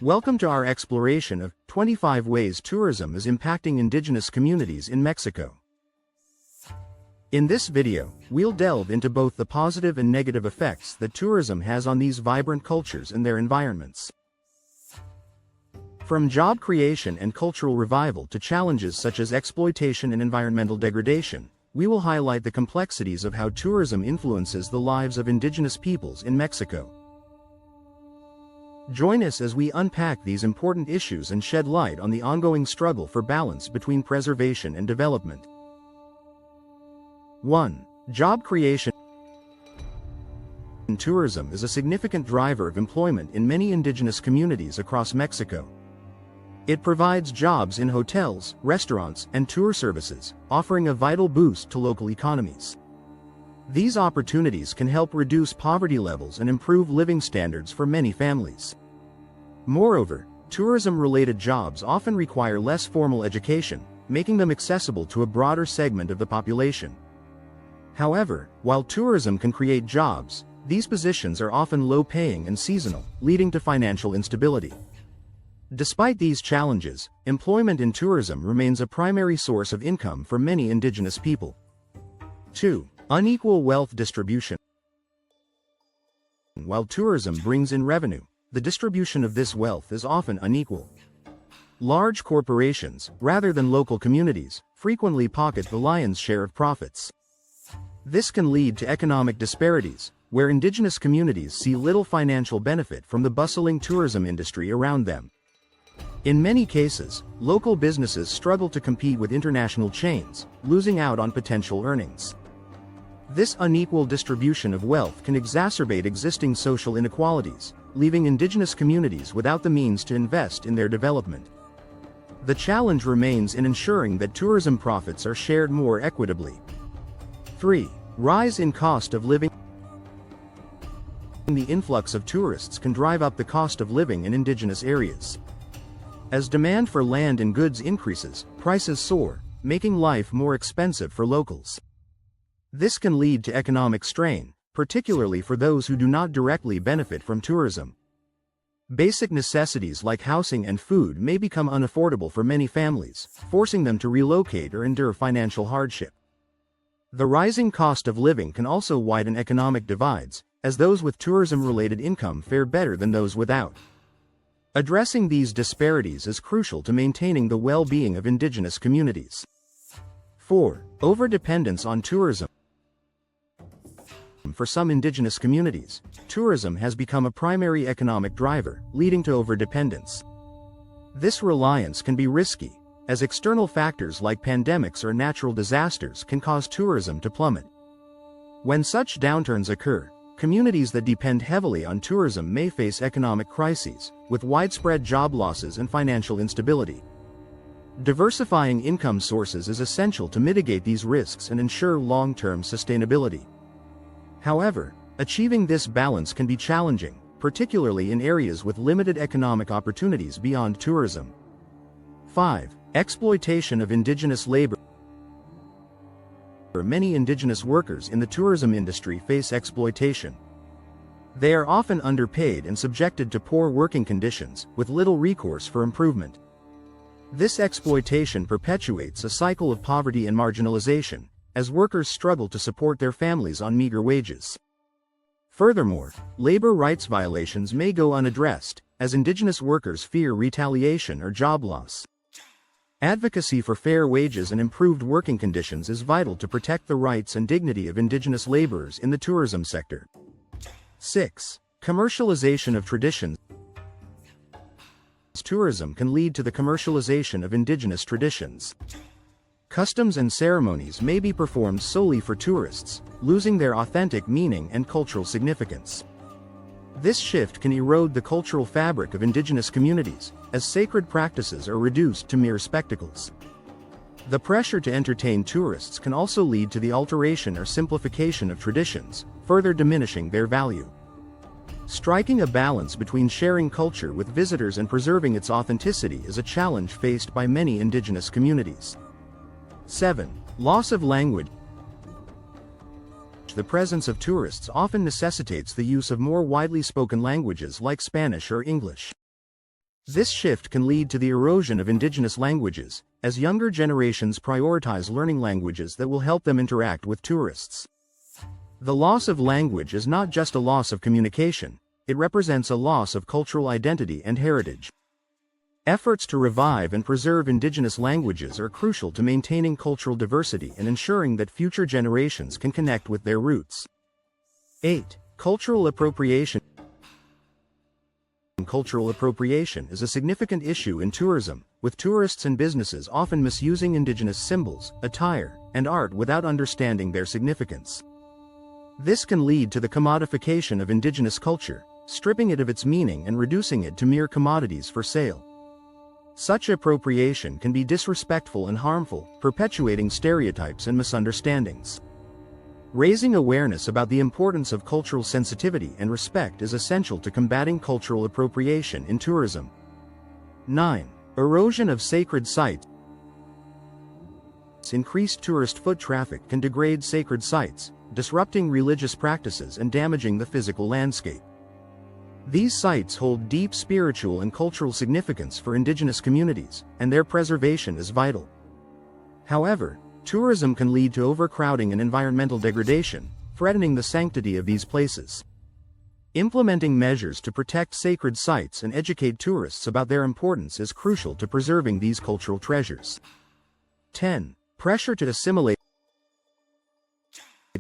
Welcome to our exploration of 25 ways tourism is impacting indigenous communities in Mexico. In this video, we'll delve into both the positive and negative effects that tourism has on these vibrant cultures and their environments. From job creation and cultural revival to challenges such as exploitation and environmental degradation, we will highlight the complexities of how tourism influences the lives of indigenous peoples in Mexico. Join us as we unpack these important issues and shed light on the ongoing struggle for balance between preservation and development. 1. Job creation. Tourism is a significant driver of employment in many indigenous communities across Mexico. It provides jobs in hotels, restaurants, and tour services, offering a vital boost to local economies. These opportunities can help reduce poverty levels and improve living standards for many families. Moreover, tourism-related jobs often require less formal education, making them accessible to a broader segment of the population. However, while tourism can create jobs, these positions are often low-paying and seasonal, leading to financial instability. Despite these challenges, employment in tourism remains a primary source of income for many indigenous people. 2. Unequal wealth distribution. While tourism brings in revenue, the distribution of this wealth is often unequal. Large corporations, rather than local communities, frequently pocket the lion's share of profits. This can lead to economic disparities, where indigenous communities see little financial benefit from the bustling tourism industry around them. In many cases, local businesses struggle to compete with international chains, losing out on potential earnings. This unequal distribution of wealth can exacerbate existing social inequalities, leaving indigenous communities without the means to invest in their development. The challenge remains in ensuring that tourism profits are shared more equitably. 3. Rise in cost of living. The influx of tourists can drive up the cost of living in indigenous areas. As demand for land and goods increases, prices soar, making life more expensive for locals. This can lead to economic strain, particularly for those who do not directly benefit from tourism. Basic necessities like housing and food may become unaffordable for many families, forcing them to relocate or endure financial hardship. The rising cost of living can also widen economic divides, as those with tourism-related income fare better than those without. Addressing these disparities is crucial to maintaining the well-being of indigenous communities. 4. Overdependence on tourism. For some indigenous communities, tourism has become a primary economic driver, leading to overdependence. This reliance can be risky, as external factors like pandemics or natural disasters can cause tourism to plummet. When such downturns occur, communities that depend heavily on tourism may face economic crises, with widespread job losses and financial instability. Diversifying income sources is essential to mitigate these risks and ensure long-term sustainability. However, achieving this balance can be challenging, particularly in areas with limited economic opportunities beyond tourism. 5. Exploitation of indigenous labor. Many indigenous workers in the tourism industry face exploitation. They are often underpaid and subjected to poor working conditions, with little recourse for improvement. This exploitation perpetuates a cycle of poverty and marginalization, as workers struggle to support their families on meager wages. Furthermore, labor rights violations may go unaddressed, as indigenous workers fear retaliation or job loss. Advocacy for fair wages and improved working conditions is vital to protect the rights and dignity of indigenous laborers in the tourism sector. 6. Commercialization of traditions. Tourism can lead to the commercialization of indigenous traditions. Customs and ceremonies may be performed solely for tourists, losing their authentic meaning and cultural significance. This shift can erode the cultural fabric of indigenous communities, as sacred practices are reduced to mere spectacles. The pressure to entertain tourists can also lead to the alteration or simplification of traditions, further diminishing their value. Striking a balance between sharing culture with visitors and preserving its authenticity is a challenge faced by many indigenous communities. 7. Loss of language. The presence of tourists often necessitates the use of more widely spoken languages like Spanish or English. This shift can lead to the erosion of indigenous languages, as younger generations prioritize learning languages that will help them interact with tourists. The loss of language is not just a loss of communication, it represents a loss of cultural identity and heritage. Efforts to revive and preserve indigenous languages are crucial to maintaining cultural diversity and ensuring that future generations can connect with their roots. 8. Cultural appropriation. Cultural appropriation is a significant issue in tourism, with tourists and businesses often misusing indigenous symbols, attire, and art without understanding their significance. This can lead to the commodification of indigenous culture, stripping it of its meaning and reducing it to mere commodities for sale. Such appropriation can be disrespectful and harmful, perpetuating stereotypes and misunderstandings. Raising awareness about the importance of cultural sensitivity and respect is essential to combating cultural appropriation in tourism. 9. Erosion of sacred sites. Increased tourist foot traffic can degrade sacred sites, disrupting religious practices and damaging the physical landscape. These sites hold deep spiritual and cultural significance for indigenous communities, and their preservation is vital. However, tourism can lead to overcrowding and environmental degradation, threatening the sanctity of these places. Implementing measures to protect sacred sites and educate tourists about their importance is crucial to preserving these cultural treasures. 10. Pressure to assimilate.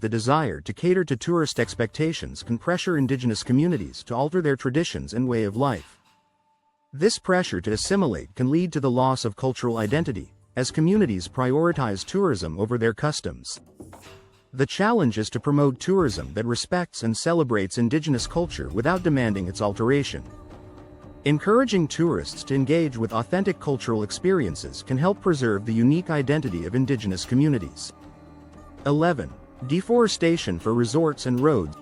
The desire to cater to tourist expectations can pressure indigenous communities to alter their traditions and way of life. This pressure to assimilate can lead to the loss of cultural identity, as communities prioritize tourism over their customs. The challenge is to promote tourism that respects and celebrates indigenous culture without demanding its alteration. Encouraging tourists to engage with authentic cultural experiences can help preserve the unique identity of indigenous communities. 11. Deforestation for resorts and roads.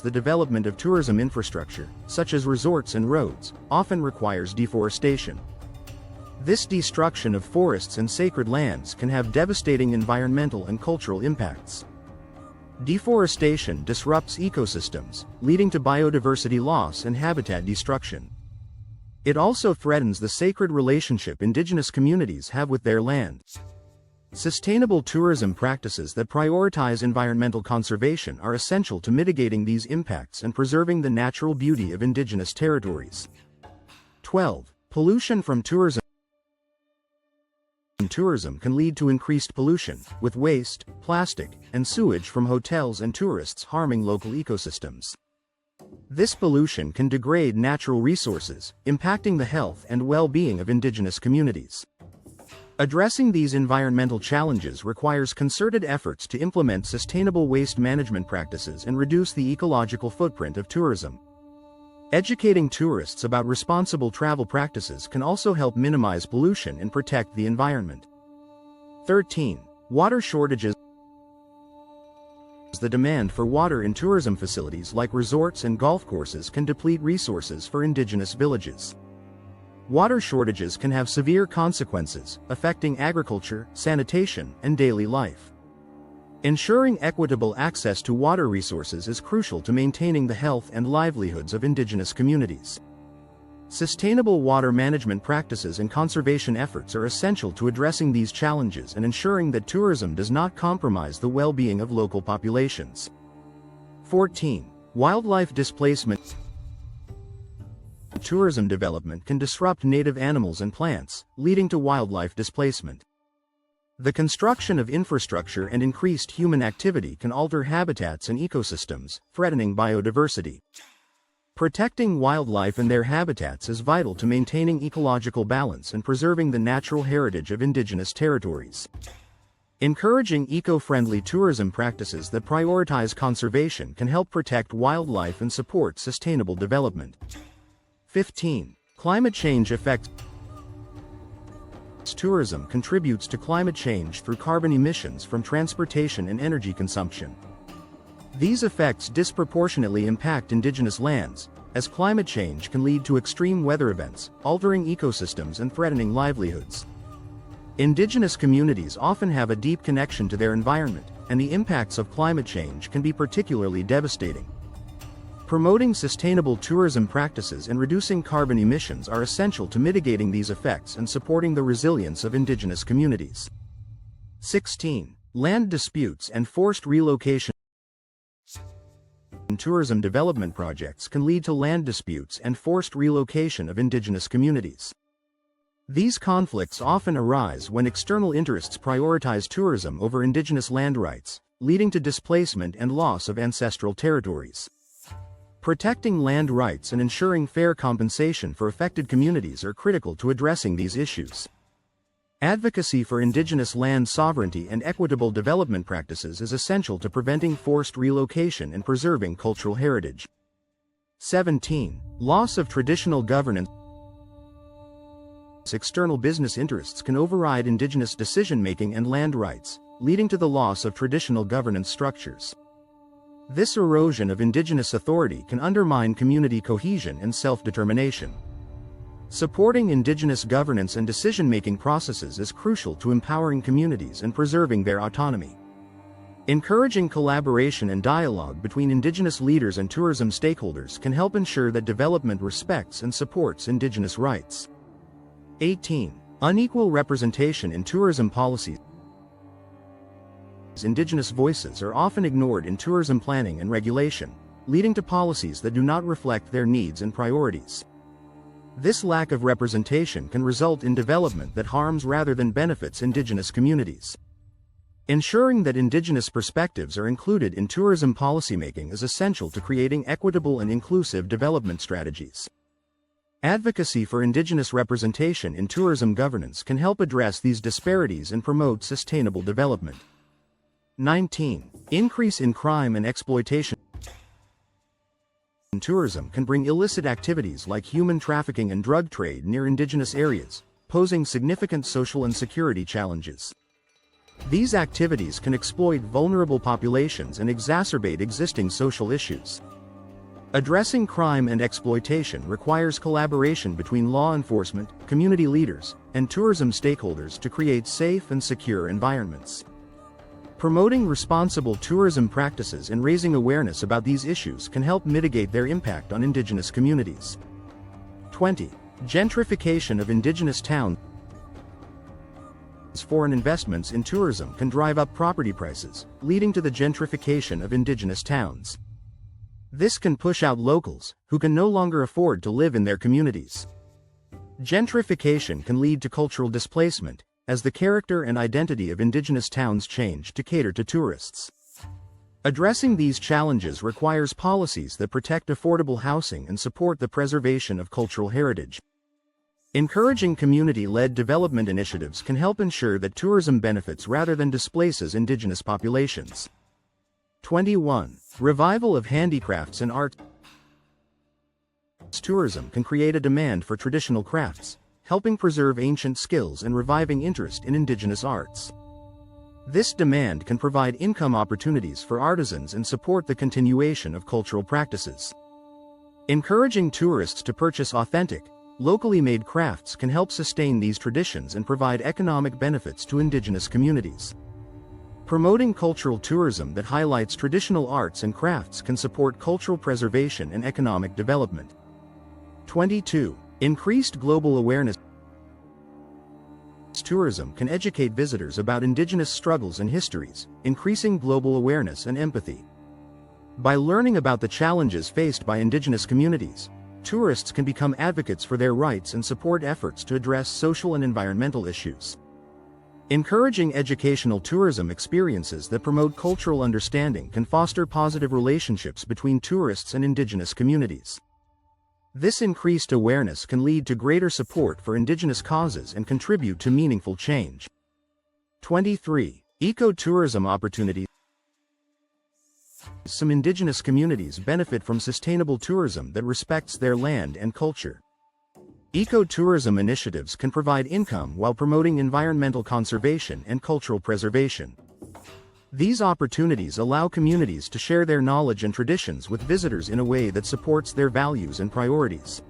The development of tourism infrastructure, such as resorts and roads, often requires deforestation. This destruction of forests and sacred lands can have devastating environmental and cultural impacts. Deforestation disrupts ecosystems, leading to biodiversity loss and habitat destruction. It also threatens the sacred relationship indigenous communities have with their land. Sustainable tourism practices that prioritize environmental conservation are essential to mitigating these impacts and preserving the natural beauty of indigenous territories. 12. Pollution from tourism. Tourism can lead to increased pollution, with waste, plastic, and sewage from hotels and tourists harming local ecosystems. This pollution can degrade natural resources, impacting the health and well-being of indigenous communities. Addressing these environmental challenges requires concerted efforts to implement sustainable waste management practices and reduce the ecological footprint of tourism. Educating tourists about responsible travel practices can also help minimize pollution and protect the environment. 13. Water shortages. The demand for water in tourism facilities like resorts and golf courses can deplete resources for indigenous villages. Water shortages can have severe consequences, affecting agriculture, sanitation, and daily life. Ensuring equitable access to water resources is crucial to maintaining the health and livelihoods of indigenous communities. Sustainable water management practices and conservation efforts are essential to addressing these challenges and ensuring that tourism does not compromise the well-being of local populations. 14. Wildlife displacement. Tourism development can disrupt native animals and plants, leading to wildlife displacement. The construction of infrastructure and increased human activity can alter habitats and ecosystems, threatening biodiversity. Protecting wildlife and their habitats is vital to maintaining ecological balance and preserving the natural heritage of indigenous territories. Encouraging eco-friendly tourism practices that prioritize conservation can help protect wildlife and support sustainable development. 15. Climate change effects. Tourism contributes to climate change through carbon emissions from transportation and energy consumption. These effects disproportionately impact indigenous lands, as climate change can lead to extreme weather events, altering ecosystems and threatening livelihoods. Indigenous communities often have a deep connection to their environment, and the impacts of climate change can be particularly devastating. Promoting sustainable tourism practices and reducing carbon emissions are essential to mitigating these effects and supporting the resilience of indigenous communities. 16. Land disputes and forced relocation. Tourism development projects can lead to land disputes and forced relocation of indigenous communities. These conflicts often arise when external interests prioritize tourism over indigenous land rights, leading to displacement and loss of ancestral territories. Protecting land rights and ensuring fair compensation for affected communities are critical to addressing these issues. Advocacy for indigenous land sovereignty and equitable development practices is essential to preventing forced relocation and preserving cultural heritage. 17. Loss of traditional governance. External business interests can override indigenous decision-making and land rights, leading to the loss of traditional governance structures. This erosion of indigenous authority can undermine community cohesion and self-determination. Supporting indigenous governance and decision-making processes is crucial to empowering communities and preserving their autonomy. Encouraging collaboration and dialogue between indigenous leaders and tourism stakeholders can help ensure that development respects and supports indigenous rights. 18. Unequal representation in tourism policies. Indigenous voices are often ignored in tourism planning and regulation, leading to policies that do not reflect their needs and priorities. This lack of representation can result in development that harms rather than benefits indigenous communities. Ensuring that indigenous perspectives are included in tourism policymaking is essential to creating equitable and inclusive development strategies. Advocacy for indigenous representation in tourism governance can help address these disparities and promote sustainable development. 19. Increase in crime and exploitation. Tourism can bring illicit activities like human trafficking and drug trade near indigenous areas, posing significant social and security challenges. These activities can exploit vulnerable populations and exacerbate existing social issues. Addressing crime and exploitation requires collaboration between law enforcement, community leaders, and tourism stakeholders to create safe and secure environments. Promoting responsible tourism practices and raising awareness about these issues can help mitigate their impact on indigenous communities. 20. Gentrification of indigenous towns. Foreign investments in tourism can drive up property prices, leading to the gentrification of indigenous towns. This can push out locals, who can no longer afford to live in their communities. Gentrification can lead to cultural displacement, as the character and identity of indigenous towns change to cater to tourists. Addressing these challenges requires policies that protect affordable housing and support the preservation of cultural heritage. Encouraging community-led development initiatives can help ensure that tourism benefits rather than displaces indigenous populations. 21. Revival of handicrafts and arts. Tourism can create a demand for traditional crafts, helping preserve ancient skills and reviving interest in indigenous arts. This demand can provide income opportunities for artisans and support the continuation of cultural practices. Encouraging tourists to purchase authentic, locally made crafts can help sustain these traditions and provide economic benefits to indigenous communities. Promoting cultural tourism that highlights traditional arts and crafts can support cultural preservation and economic development. 22. Increased global awareness. Tourism can educate visitors about indigenous struggles and histories, increasing global awareness and empathy. By learning about the challenges faced by indigenous communities, tourists can become advocates for their rights and support efforts to address social and environmental issues. Encouraging educational tourism experiences that promote cultural understanding can foster positive relationships between tourists and indigenous communities. This increased awareness can lead to greater support for indigenous causes and contribute to meaningful change. 23. Ecotourism opportunities. Some indigenous communities benefit from sustainable tourism that respects their land and culture. Ecotourism initiatives can provide income while promoting environmental conservation and cultural preservation. These opportunities allow communities to share their knowledge and traditions with visitors in a way that supports their values and priorities.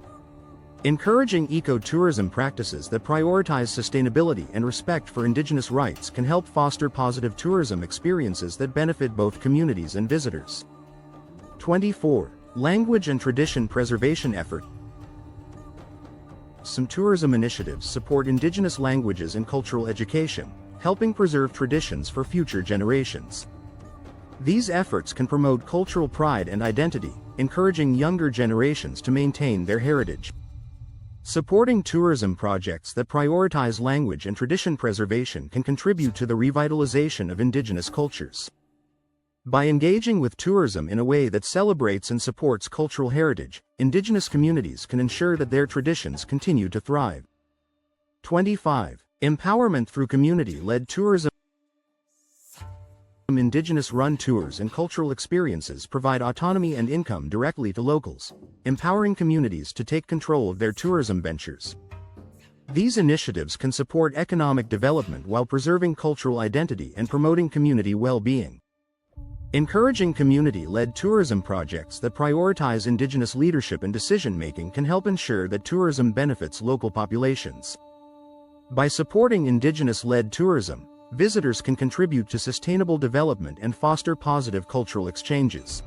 Encouraging ecotourism practices that prioritize sustainability and respect for indigenous rights can help foster positive tourism experiences that benefit both communities and visitors. 24. Language and tradition preservation effort. Some tourism initiatives support Indigenous languages and cultural education, helping preserve traditions for future generations. These efforts can promote cultural pride and identity, encouraging younger generations to maintain their heritage. Supporting tourism projects that prioritize language and tradition preservation can contribute to the revitalization of Indigenous cultures. By engaging with tourism in a way that celebrates and supports cultural heritage, Indigenous communities can ensure that their traditions continue to thrive. 25. Empowerment through community-led tourism. Indigenous-run tours and cultural experiences provide autonomy and income directly to locals, empowering communities to take control of their tourism ventures. These initiatives can support economic development while preserving cultural identity and promoting community well-being. Encouraging community-led tourism projects that prioritize Indigenous leadership and decision-making can help ensure that tourism benefits local populations. By supporting Indigenous-led tourism, visitors can contribute to sustainable development and foster positive cultural exchanges.